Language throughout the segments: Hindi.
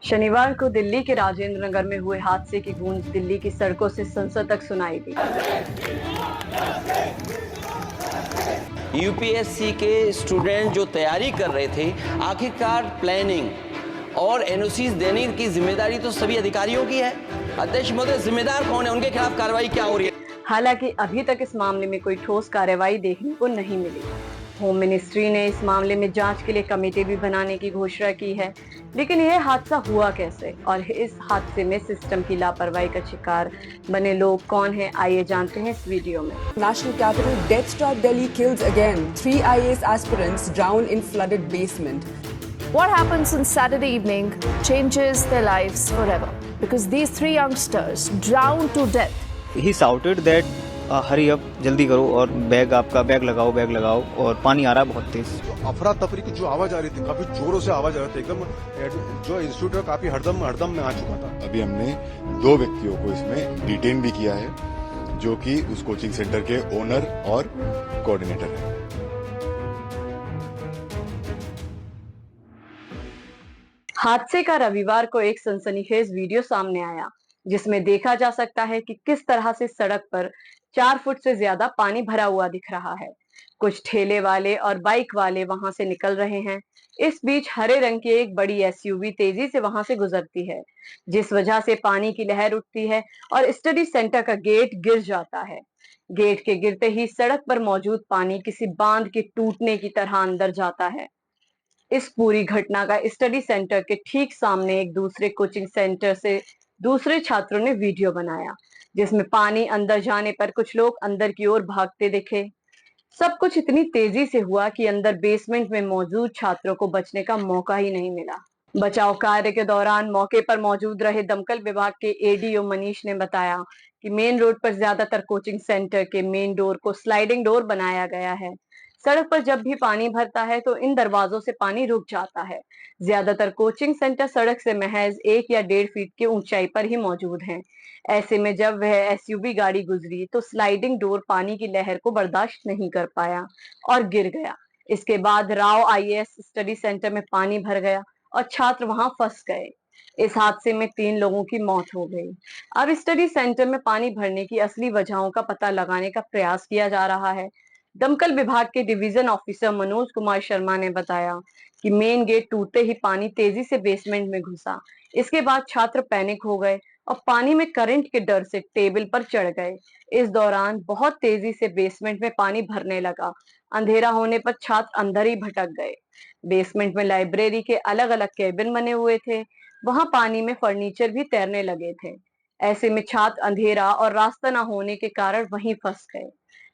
शनिवार को दिल्ली के राजेंद्र नगर में हुए हादसे की गूंज दिल्ली की सड़कों से संसद तक सुनाई दी। यूपीएससी के स्टूडेंट जो तैयारी कर रहे थे, आखिरकार प्लानिंग और एनओसीज देने की जिम्मेदारी तो सभी अधिकारियों की है। अध्यक्ष महोदय, जिम्मेदार कौन है, उनके खिलाफ कार्रवाई क्या हो रही है? हालांकि अभी तक इस मामले में कोई ठोस कार्रवाई देखने को नहीं मिली। होम मिनिस्ट्री ने इस मामले में जांच के लिए कमेटी भी बनाने की घोषणा की है, लेकिन यह हादसा हुआ कैसे और इस हादसे में सिस्टम की लापरवाही का शिकार बने लोग कौन हैं, आइए जानते हैं इस वीडियो में। National capital death struck Delhi kills again. 3 IAS aspirants drown in flooded basement. What happens on Saturday evening changes their lives forever because these three youngsters drowned to death. He shouted that hurry up, जल्दी करो और बैग लगाओ और पानी आ रहा है बहुत तेज। अफरा तफरी की जो आवाज आ रही थी, काफी जोरों से आवाज आ रही थी, एकदम जो इंस्टीट्यूट काफी हड़दम में आ चुका था। अभी हमने 2 व्यक्तियों को इसमें डिटेन भी किया है, जो कि उस कोचिंग सेंटर के ओनर और कोऑर्डिनेटर है। हादसे का रविवार को एक सनसनीखेज वीडियो सामने आया, जिसमें देखा जा सकता है कि किस तरह से सड़क पर 4 फुट से ज्यादा पानी भरा हुआ दिख रहा है। कुछ ठेले वाले और बाइक वाले वहां से निकल रहे हैं। इस बीच हरे रंग की एक बड़ी एसयूवी तेजी से वहां से गुजरती है, जिस वजह से पानी की लहर उठती है और स्टडी सेंटर का गेट गिर जाता है। गेट के गिरते ही सड़क पर मौजूद पानी किसी बांध के टूटने की तरह अंदर जाता है। इस पूरी घटना का स्टडी सेंटर के ठीक सामने एक दूसरे कोचिंग सेंटर से दूसरे छात्रों ने वीडियो बनाया, जिसमें पानी अंदर जाने पर कुछ लोग अंदर की ओर भागते दिखे। सब कुछ इतनी तेजी से हुआ कि अंदर बेसमेंट में मौजूद छात्रों को बचने का मौका ही नहीं मिला। बचाव कार्य के दौरान मौके पर मौजूद रहे दमकल विभाग के एडीओ मनीष ने बताया कि मेन रोड पर ज्यादातर कोचिंग सेंटर के मेन डोर को स्लाइडिंग डोर बनाया गया है। सड़क पर जब भी पानी भरता है तो इन दरवाजों से पानी रुक जाता है। ज्यादातर कोचिंग सेंटर सड़क से महज 1 या 1.5 फीट की ऊंचाई पर ही मौजूद हैं। ऐसे में जब वह एसयूवी गाड़ी गुजरी तो स्लाइडिंग डोर पानी की लहर को बर्दाश्त नहीं कर पाया और गिर गया। इसके बाद राव आईएएस स्टडी सेंटर में पानी भर गया और छात्र वहां फंस गए। इस हादसे में 3 लोगों की मौत हो गई। अब स्टडी सेंटर में पानी भरने की असली वजहों का पता लगाने का प्रयास किया जा रहा है। दमकल विभाग के डिवीजन ऑफिसर मनोज कुमार शर्मा ने बताया कि मेन गेट टूटते ही पानी तेजी से बेसमेंट में घुसा। इसके बाद छात्र पैनिक हो गए और पानी में करंट के डर से टेबल पर चढ़ गए। इस दौरान बहुत तेजी से बेसमेंट में पानी भरने लगा। अंधेरा होने पर छात्र अंदर ही भटक गए। बेसमेंट में लाइब्रेरी के अलग अलग केबिन बने हुए थे, वहां पानी में फर्नीचर भी तैरने लगे थे। ऐसे में छात्र अंधेरा और रास्ता न होने के कारण वहीं फंस गए।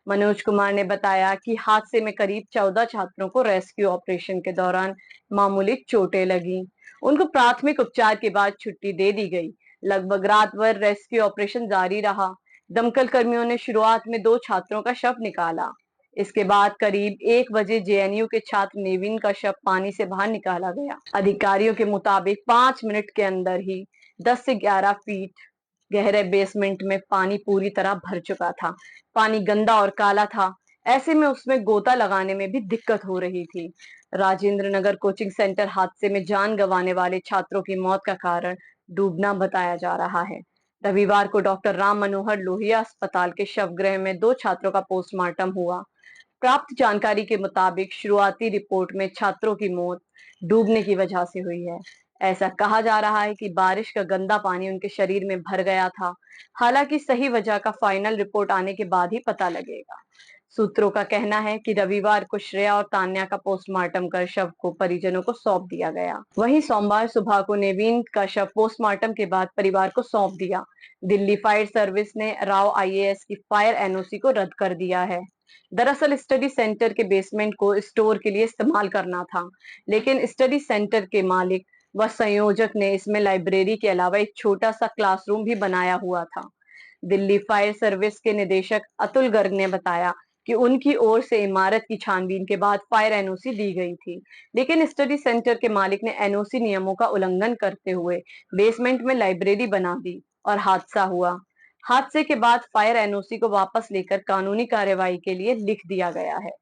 मनोज कुमार ने बताया कि हादसे में करीब 14 छात्रों को रेस्क्यू ऑपरेशन के दौरान मामूली चोटें लगी। उनको प्राथमिक उपचार के बाद छुट्टी दे दी गई। लगभग रात भर रेस्क्यू ऑपरेशन जारी रहा। दमकल कर्मियों ने शुरुआत में 2 छात्रों का शव निकाला। इसके बाद करीब 1 बजे जेएनयू के छात्र नेविन का शव पानी से बाहर निकाला गया। अधिकारियों के मुताबिक 5 मिनट के अंदर ही 10 से 11 फीट गहरे बेसमेंट में पानी पूरी तरह भर चुका था। पानी गंदा और काला था। ऐसे में उसमें गोता लगाने में भी दिक्कत हो रही थी। राजेंद्र नगर कोचिंग सेंटर हादसे में जान गंवाने वाले छात्रों की मौत का कारण डूबना बताया जा रहा है। रविवार को डॉक्टर राम मनोहर लोहिया अस्पताल के शवगृह में 2 छात्रों का पोस्टमार्टम हुआ। प्राप्त जानकारी के मुताबिक शुरुआती रिपोर्ट में छात्रों की मौत डूबने की वजह से हुई है। ऐसा कहा जा रहा है कि बारिश का गंदा पानी उनके शरीर में भर गया था। हालांकि सही वजह का फाइनल रिपोर्ट आने के बाद ही पता लगेगा। सूत्रों का कहना है कि रविवार को श्रेया और तान्या का पोस्टमार्टम कर शव को परिजनों को सौंप दिया गया। वहीं सोमवार सुबह को नेवीन का शव पोस्टमार्टम के बाद परिवार को सौंप दिया। दिल्ली फायर सर्विस ने राव आईएएस की फायर एनओसी को रद्द कर दिया है। दरअसल स्टडी सेंटर के बेसमेंट को स्टोर के लिए इस्तेमाल करना था, लेकिन स्टडी सेंटर के मालिक व संयोजक ने इसमें लाइब्रेरी के अलावा एक छोटा सा क्लासरूम भी बनाया हुआ था। दिल्ली फायर सर्विस के निदेशक अतुल गर्ग ने बताया कि उनकी ओर से इमारत की छानबीन के बाद फायर एनओसी दी गई थी, लेकिन स्टडी सेंटर के मालिक ने एनओसी नियमों का उल्लंघन करते हुए बेसमेंट में लाइब्रेरी बना दी और हादसा हुआ। हादसे के बाद फायर एनओसी को वापस लेकर कानूनी कार्यवाही के लिए लिख दिया गया है।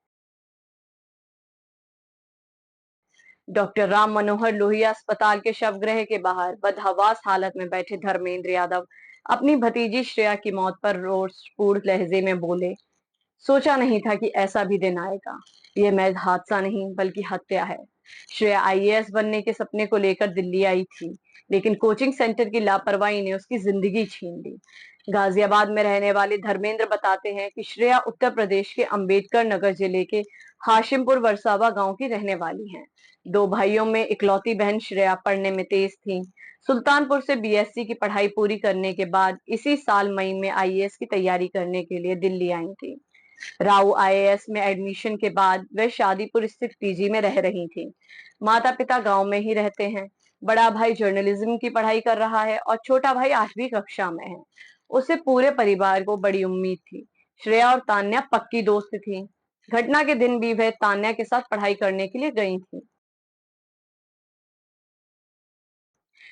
डॉक्टर राम मनोहर लोहिया अस्पताल के शवगृह के बाहर बदहवास हालत में बैठे धर्मेंद्र यादव अपनी भतीजी श्रेया की मौत पर रोषपूर्ण लहजे में बोले, सोचा नहीं था कि ऐसा भी दिन आएगा। ये महज हादसा नहीं बल्कि हत्या है। श्रेया आईएएस बनने के सपने को लेकर दिल्ली आई थी, लेकिन कोचिंग सेंटर की लापरवाही ने उसकी जिंदगी छीन ली। गाजियाबाद में रहने वाले धर्मेंद्र बताते हैं कि श्रेया उत्तर प्रदेश के अंबेडकर नगर जिले के हाशिमपुर वरसावा गांव की रहने वाली हैं। दो भाइयों में इकलौती बहन श्रेया पढ़ने में तेज थी। सुल्तानपुर से बीएससी की पढ़ाई पूरी करने के बाद इसी साल मई में आईएएस की तैयारी करने के लिए दिल्ली आई थी। राउ आईएएस में एडमिशन के बाद वे शादीपुर स्थित पीजी में रह रही थी। माता पिता गांव में ही रहते हैं। बड़ा भाई जर्नलिज्म की पढ़ाई कर रहा है और छोटा भाई 8वीं कक्षा में है। उसे पूरे परिवार को बड़ी उम्मीद थी। श्रेया और तान्या पक्की दोस्त थी। घटना के दिन भी वह तान्या के साथ पढ़ाई करने के लिए गई थी।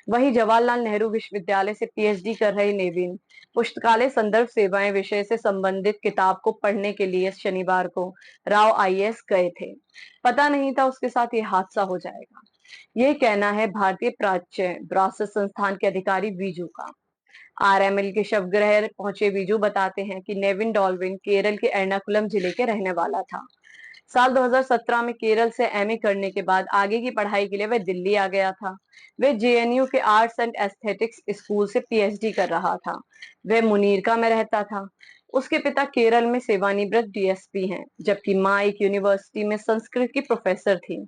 वहीं जवाहरलाल नेहरू विश्वविद्यालय से पीएचडी कर रहे नेविन पुस्तकालय संदर्भ सेवाएं विषय से संबंधित किताब को पढ़ने के लिए शनिवार को राव आईएएस गए थे। पता नहीं था उसके साथ ये हादसा हो जाएगा। ये कहना है भारतीय प्राच्य विरासत संस्थान के अधिकारी वीजू का। आरएमएल के शवगृह पहुंचे वीजू बताते हैं कि नेविन डॉल्विन केरल के एर्नाकुलम जिले के रहने वाला था। साल 2017 में केरल से एमए करने के बाद आगे की पढ़ाई के लिए वह दिल्ली आ गया था। वह जेएनयू के आर्ट्स एंड एस्थेटिक्स स्कूल से पीएचडी कर रहा था। वह मुनीरका में रहता था। उसके पिता केरल में सेवानिवृत्त डीएसपी हैं, जबकि मां एक यूनिवर्सिटी में संस्कृत की प्रोफेसर थी।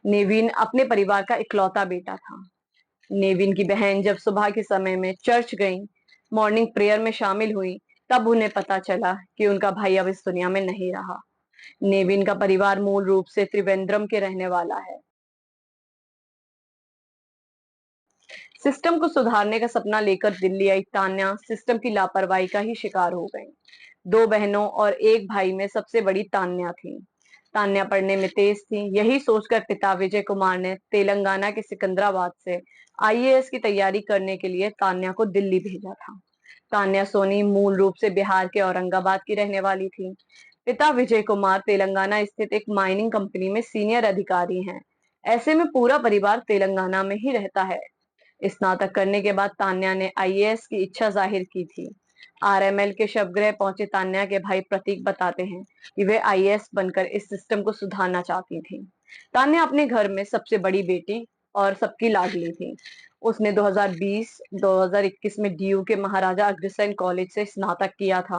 नेविन अपने परिवार का इकलौता बेटा था। नेविन की बहन जब सुबह के समय में चर्च गई, मॉर्निंग प्रेयर में शामिल हुई, तब उन्हें पता चला कि उनका भाई अब इस दुनिया में नहीं रहा। नेविन का परिवार मूल रूप से त्रिवेंद्रम के रहने वाला है। सिस्टम को सुधारने का सपना लेकर दिल्ली आई तान्या सिस्टम की लापरवाही का ही शिकार हो गई। दो बहनों और एक भाई में सबसे बड़ी तान्या थी। तान्या पढ़ने में तेज थी। यही सोचकर पिता विजय कुमार ने तेलंगाना के सिकंदराबाद से आईएएस की तैयारी करने के लिए तान्या को दिल्ली भेजा था। तान्या सोनी मूल रूप से बिहार के औरंगाबाद की रहने वाली थी। पिता विजय कुमार तेलंगाना स्थित एक माइनिंग कंपनी में सीनियर अधिकारी हैं। ऐसे में पूरा परिवार तेलंगाना में ही रहता है। स्नातक करने के बाद तान्या ने आईएएस की इच्छा जाहिर की थी। आरएमएल के शवगृह पहुंचे तान्या के भाई प्रतीक बताते हैं कि वे आईएएस बनकर इस सिस्टम को सुधारना चाहती थी। तान्या अपने घर में सबसे बड़ी बेटी और सबकी लाडली थी। उसने 2020-2021 में डीयू के महाराजा अग्रसेन कॉलेज से स्नातक किया था।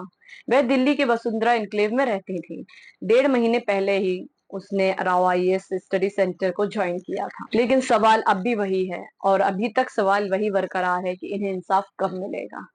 वह दिल्ली के वसुंधरा एन्क्लेव में रहती थी। 1.5 महीने पहले ही उसने राव आईएएस स्टडी सेंटर को ज्वाइन किया था। लेकिन सवाल अब भी वही है और अभी तक सवाल वही बरकरार है कि इन्हें इंसाफ कब मिलेगा।